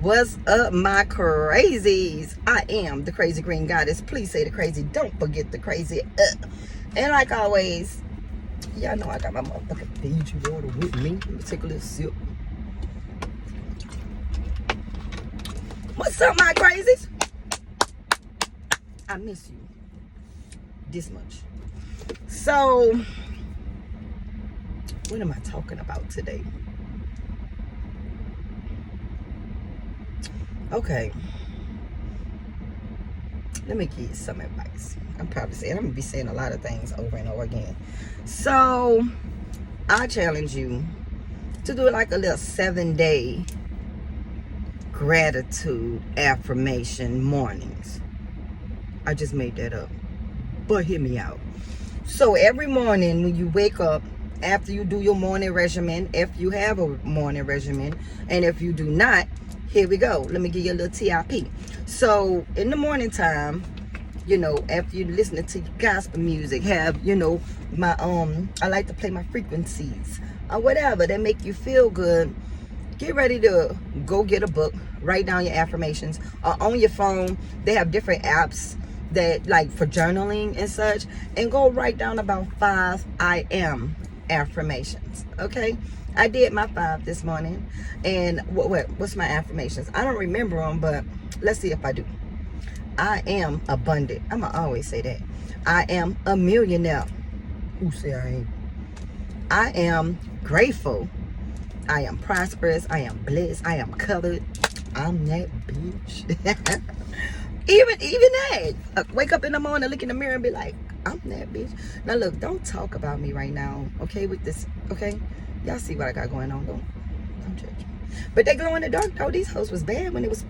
What's up, my crazies? I am the Crazy Green Goddess. Please say the crazy. Don't forget the crazy. And like always, y'all know I got my motherfucking Fiji water with me. Let me take a little sip. What's up, my crazies? I miss you this much. So, what am I talking about today? Okay, let me give you some advice. I'm gonna be saying a lot of things over and over again. So I challenge you to do like a little 7-day gratitude affirmation mornings. I just made that up, but hear me out. So every morning when you wake up, after you do your morning regimen, if you have a morning regimen, and if you do not, here we go. Let me give you a little TIP. So in the morning time, you know, after you're listening to gospel music, have, you know, my I like to play my frequencies or whatever that make you feel good. Get ready to go get a book, write down your affirmations, or on your phone they have different apps that like for journaling and such, and go write down about 5 I am affirmations. Okay, I did my 5 this morning. And what's my affirmations? I don't remember them, but let's see if I do. I am abundant. I'ma always say that. I am a millionaire. Who say I ain't? I am grateful. I am prosperous. I am blessed. I am covered. I'm that bitch. even that. Wake up in the morning, look in the mirror, and be like, I'm that bitch. Now look, don't talk about me right now, okay? With this, okay? Y'all see what I got going on. Don't judge me. But they glow in the dark though. These hoes was bad when it was.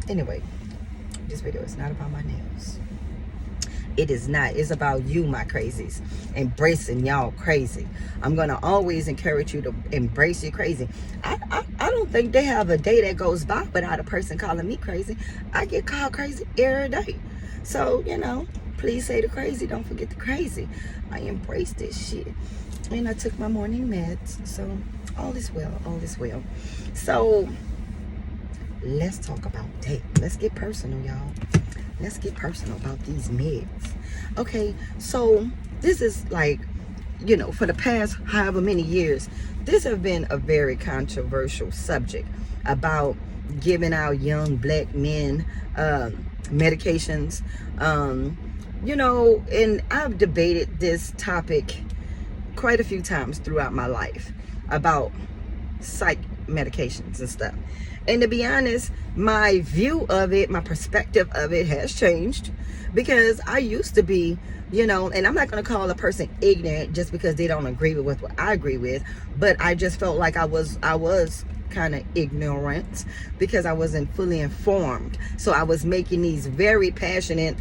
Anyway, this video is not about my nails. It is not. It's about you, my crazies. Embracing y'all crazy. I'm gonna always encourage you to embrace your crazy. I don't think they have a day that goes by without a person calling me crazy. I get called crazy every day. So, you know, please say the crazy. Don't forget the crazy. I embrace this shit. And I took my morning meds. So all is well. All is well. So let's talk about that. Let's get personal, y'all. Let's get personal about these meds. Okay, so this is like, you know, for the past however many years, this has been a very controversial subject about giving our young black men medications. You know, and I've debated this topic quite a few times throughout my life about psych medications and stuff. And to be honest, my view of it, my perspective of it has changed, because I used to be, you know, and I'm not going to call a person ignorant just because they don't agree with what I agree with, but I just felt like I was kind of ignorant because I wasn't fully informed. So I was making these very passionate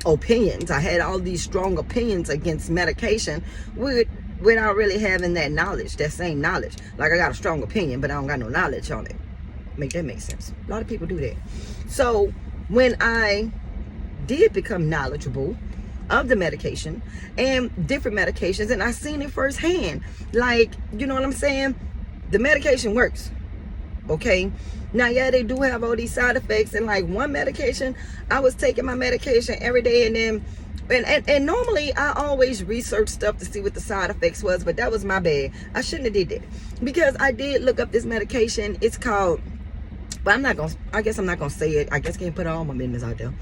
opinions. I had all these strong opinions against medication without really having that knowledge, that same knowledge. Like I got a strong opinion, but I don't got no knowledge on it. Make that make sense? A lot of people do that. So when I did become knowledgeable of the medication and different medications, and I seen it firsthand, like, you know what I'm saying? The medication works. Okay, now yeah, they do have all these side effects, and like one medication, I was taking my medication every day, and then and normally I always research stuff to see what the side effects was, but that was my bad. I shouldn't have did that, because I did look up this medication. It's called, but I guess I'm not gonna say it. I guess I can't put all my business out there.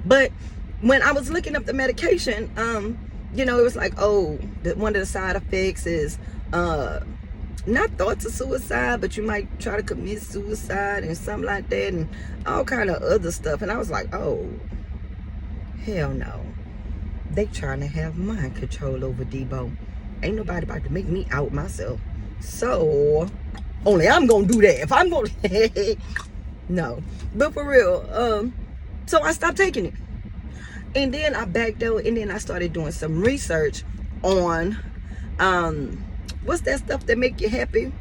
But when I was looking up the medication, you know, it was like, oh, one of the side effects is not thoughts of suicide, but you might try to commit suicide and something like that, and all kind of other stuff. And I was like, oh, hell no. They trying to have mind control over Debo. Ain't nobody about to make me out myself. So only I'm gonna do that. If I'm gonna no. But for real, so I stopped taking it. And then I backed out, and then I started doing some research on what's that stuff that make you happy?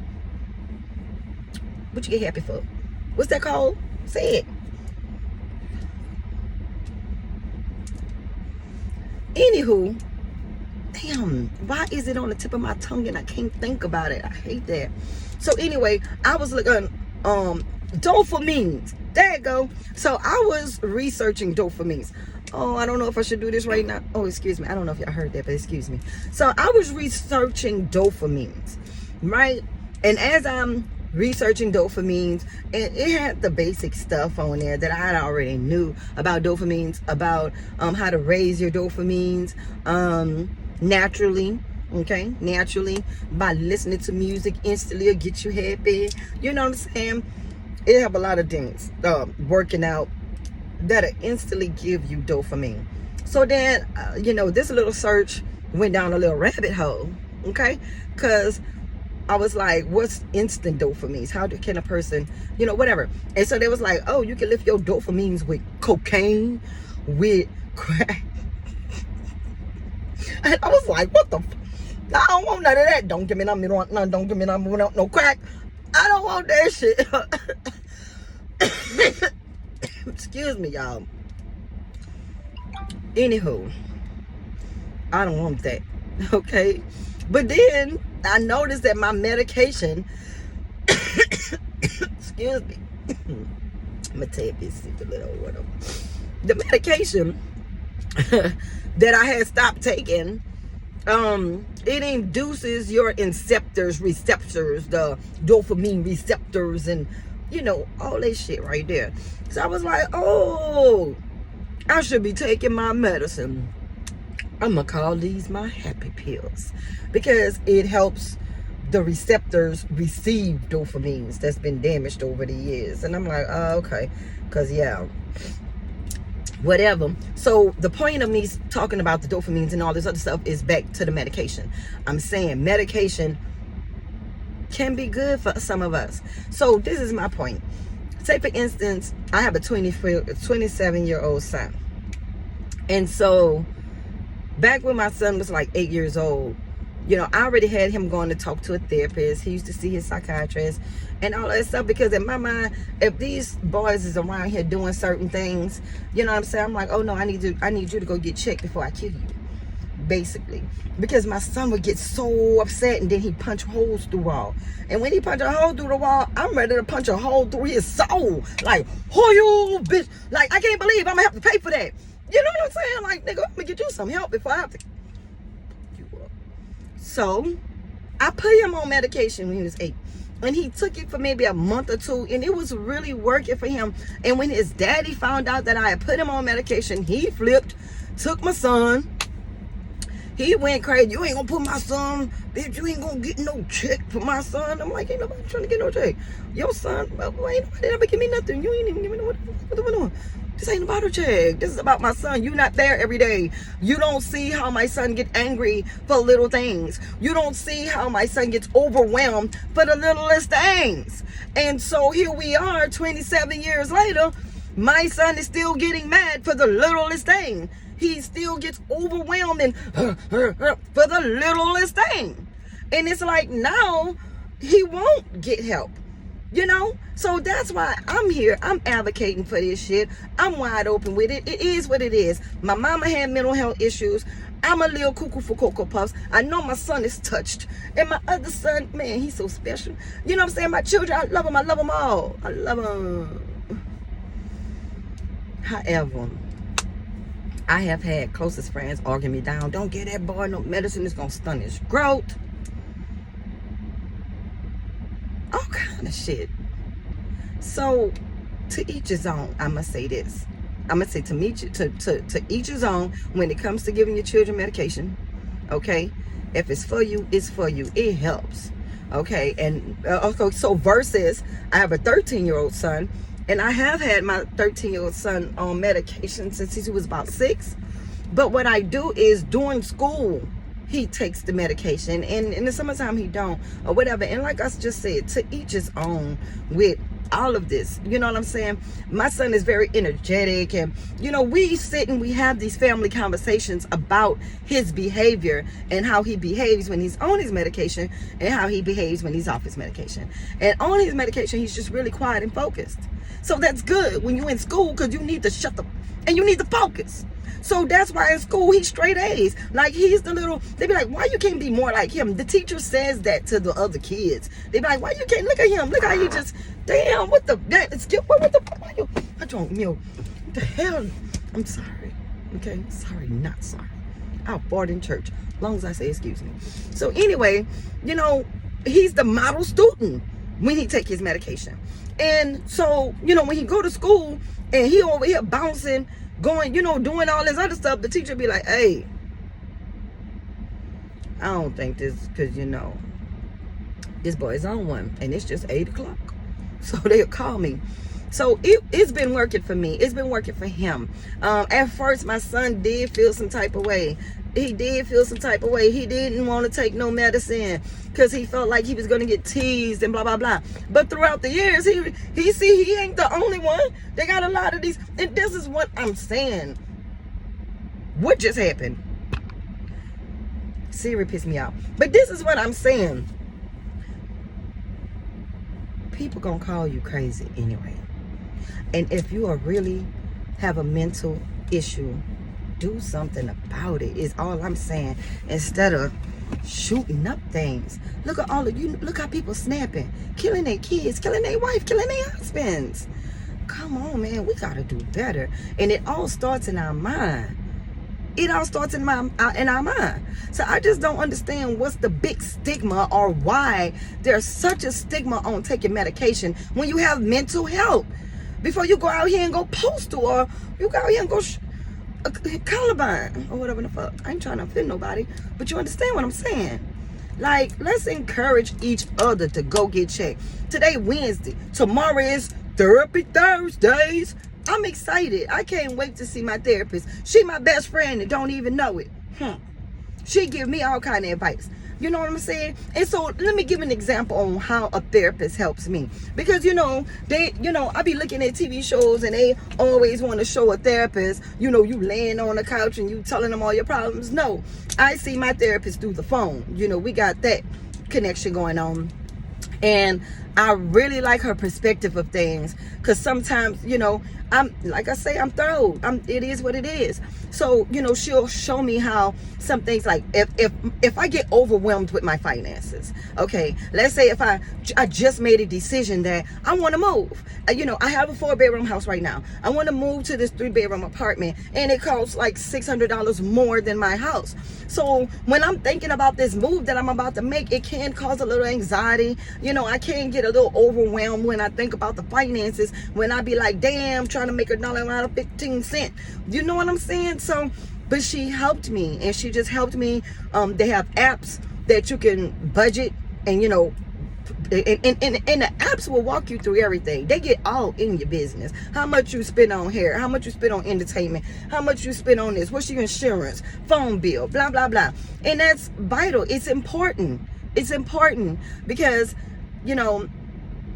What you get happy for? What's that called? Say it. Anywho, damn, why is it on the tip of my tongue and I can't think about it? I hate that. So anyway, I was looking dopamines. There you go. So I was researching dopamines. Oh, I don't know if I should do this right now. Oh, excuse me. I don't know if y'all heard that, but excuse me. So I was researching dopamines, right? And as I'm researching dopamines, and it had the basic stuff on there that I already knew about dopamines, about how to raise your dopamines naturally. Okay, naturally, by listening to music instantly, it'll get you happy. You know what I'm saying? It have a lot of things, working out, that'll instantly give you dopamine. So then, this little search went down a little rabbit hole. Okay, because I was like, what's instant dopamines? How can a person, whatever. And so they was like, oh, you can lift your dopamines with cocaine, with crack. And I was like, what the I don't want none of that. Don't give me none. Don't give me none. No crack. I don't want that shit. Excuse me, y'all. Anywho, I don't want that. Okay. But then I noticed that my medication, excuse me, I'm gonna take this a little whatever. The medication that I had stopped taking, it induces your receptors, the dopamine receptors, and all that shit right there. So I was like, oh, I should be taking my medicine. I'm gonna call these my happy pills, because it helps the receptors receive dopamines that's been damaged over the years. And I'm like, oh, okay, because whatever. So the point of me talking about the dopamines and all this other stuff is back to the medication. I'm saying medication can be good for some of us. So this is my point. Say for instance, I have a 27-year-old son. And so back when my son was like 8 years old, I already had him going to talk to a therapist. He used to see his psychiatrist and all that stuff, because in my mind, if these boys is around here doing certain things, you know what I'm saying? I'm like, oh no, I need you to go get checked before I kill you. Basically, because my son would get so upset, and then he'd punch holes through the wall. And when he punched a hole through the wall, I'm ready to punch a hole through his soul. Like, oh, you bitch. Like, I can't believe I'm gonna have to pay for that. You know what I'm saying? Like, nigga, I'm gonna get you some help before I have to you up. So I put him on medication when he was 8. And he took it for maybe a month or two, and it was really working for him. And when his daddy found out that I had put him on medication, he flipped, took my son. He went crazy. You ain't gonna put my son, bitch, you ain't gonna get no check for my son. I'm like, ain't nobody trying to get no check. Your son, ain't nobody ever give me nothing. You ain't even give me no, what. This ain't about a check. This is about my son. You're not there every day. You don't see how my son get angry for little things. You don't see how my son gets overwhelmed for the littlest things. And so here we are, 27 years later, my son is still getting mad for the littlest thing. He still gets overwhelmed and for the littlest thing. And it's like, now he won't get help. So that's why I'm here. I'm advocating for this shit. I'm wide open with it. It is what it is. My mama had mental health issues. I'm a little cuckoo for Cocoa Puffs. I know my son is touched. And my other son, man, he's so special. You know what I'm saying? My children, I love them. I love them all. I love them. However, I have had closest friends argue me down. Don't give that boy no medicine. It's going to stun his growth. All kind of shit. So, to each his own, I must say this. I must say to each his own when it comes to giving your children medication. Okay? If it's for you, it's for you. It helps. Okay? And so versus, I have a 13-year-old son. And I have had my 13-year-old son on medication since he was about 6. But what I do is during school, he takes the medication. And in the summertime, he don't, or whatever. And like I just said, to each his own with all of this. You know what I'm saying? My son is very energetic. And, we sit and we have these family conversations about his behavior and how he behaves when he's on his medication and how he behaves when he's off his medication. And on his medication, he's just really quiet and focused. So that's good when you're in school, because you need to shut up and you need to focus. So that's why in school he's straight A's. Like, he's the little They be like, why you can't be more like him? The teacher says that to the other kids. They be like, why you can't, look at him, look how he just, damn, what the, what the, why you, I don't, what the hell, I'm sorry, okay, sorry, not sorry. I'll fart in church, as long as I say excuse me. So anyway, he's the model student when he take his medication. And so, when he go to school and he over here bouncing, going, doing all this other stuff, the teacher be like, hey, I don't think this, because, this boy's on one, and it's just 8 o'clock. So they'll call me. So it's been working for me. It's been working for him. At first, my son did feel some type of way. He did feel some type of way. He didn't want to take no medicine because he felt like he was going to get teased and blah, blah, blah. But throughout the years, he see he ain't the only one. They got a lot of these. And this is what I'm saying. What just happened? Siri pissed me off. But this is what I'm saying. People gonna call you crazy anyway. And if you are really have a mental issue, do something about it, is all I'm saying. Instead of shooting up things. Look at all of you. Look how people snapping, killing their kids, killing their wife, killing their husbands. Come on, man. We got to do better. And it all starts in our mind. It all starts in our mind. So I just don't understand what's the big stigma, or why there's such a stigma on taking medication when you have mental health. Before you go out here and go postal, or you go out here and go Columbine, or whatever the fuck. I ain't trying to offend nobody, but you understand what I'm saying. Like, let's encourage each other to go get checked. Today, Wednesday. Tomorrow is Therapy Thursdays. I'm excited. I can't wait to see my therapist. She my best friend and don't even know it. She give me all kind of advice. You know what I'm saying? And so let me give an example on how a therapist helps me. Because, I be looking at TV shows and they always want to show a therapist, you laying on the couch and you telling them all your problems. No, I see my therapist through the phone. We got that connection going on. And I really like her perspective of things, because sometimes, I'm, like I say, I'm thorough. It is what it is. So, she'll show me how some things, like if I get overwhelmed with my finances, okay, let's say if I just made a decision that I want to move. I have a 4-bedroom house right now. I want to move to this 3-bedroom apartment, and it costs like $600 more than my house. So when I'm thinking about this move that I'm about to make, it can cause a little anxiety. I can get a little overwhelmed when I think about the finances, when I be like, damn, trying to make $1 out of 15 cents. You know what I'm saying? So, but she helped me, and she just helped me. They have apps that you can budget, and and the apps will walk you through everything. They get all in your business. How much you spend on hair, how much you spend on entertainment, how much you spend on this, what's your insurance, phone bill, blah, blah, blah. And that's vital. It's important. It's important because,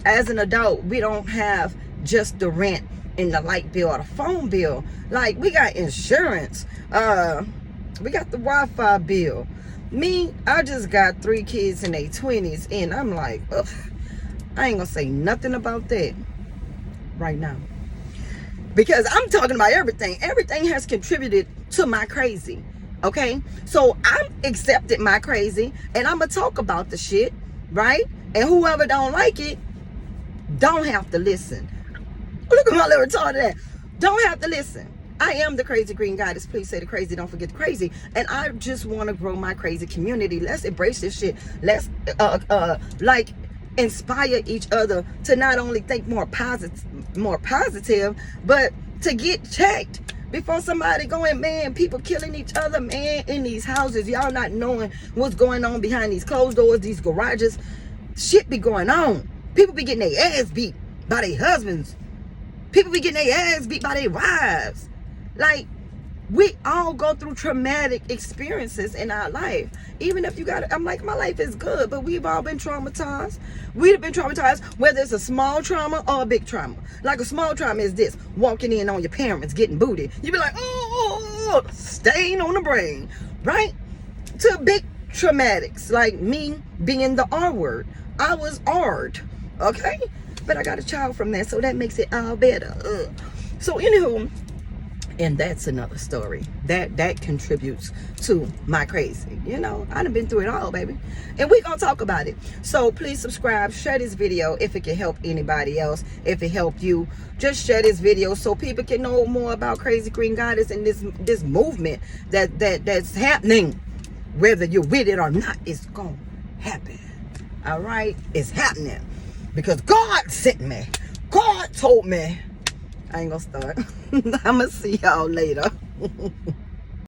as an adult, we don't have just the rent and the light bill or the phone bill. Like, we got insurance. We got the Wi-Fi bill. Me, I just got 3 kids in their 20s, and I'm like, ugh, I ain't gonna say nothing about that right now, because I'm talking about everything. Everything has contributed to my crazy, okay? So I've accepted my crazy, and I'm gonna talk about the shit, right? And whoever don't like it, don't have to listen. Look at my little retarded ass. Don't have to listen. I am the Crazy Green Goddess. Please say the crazy, don't forget the crazy. And I just want to grow my crazy community. Let's embrace this shit. Let's inspire each other to not only think more positive, but to get checked before somebody going, man, people killing each other, man, in these houses. Y'all not knowing what's going on behind these closed doors, these garages. Shit be going on. People be getting their ass beat by their husbands. People be getting their ass beat by their wives. Like, we all go through traumatic experiences in our life. Even if you got it, I'm like, my life is good, but we've all been traumatized. We've been traumatized, whether it's a small trauma or a big trauma. Like, a small trauma is this: walking in on your parents getting booted. You be like, oh, stain on the brain, right? To big traumatics, like me being the R word. I was R'd, okay? But I got a child from that, so that makes it all better. So, anywho, And that's another story that contributes to my crazy. You know, I done been through it all, baby, and we gonna talk about it. So please subscribe, share this video if it can help anybody else. If it helped you, just share this video so people can know more about Crazy Green Goddess and this movement that's happening. Whether you're with it or not, it's gonna happen. All right, it's happening because God sent me. God told me. I ain't gonna start. I'm gonna see y'all later.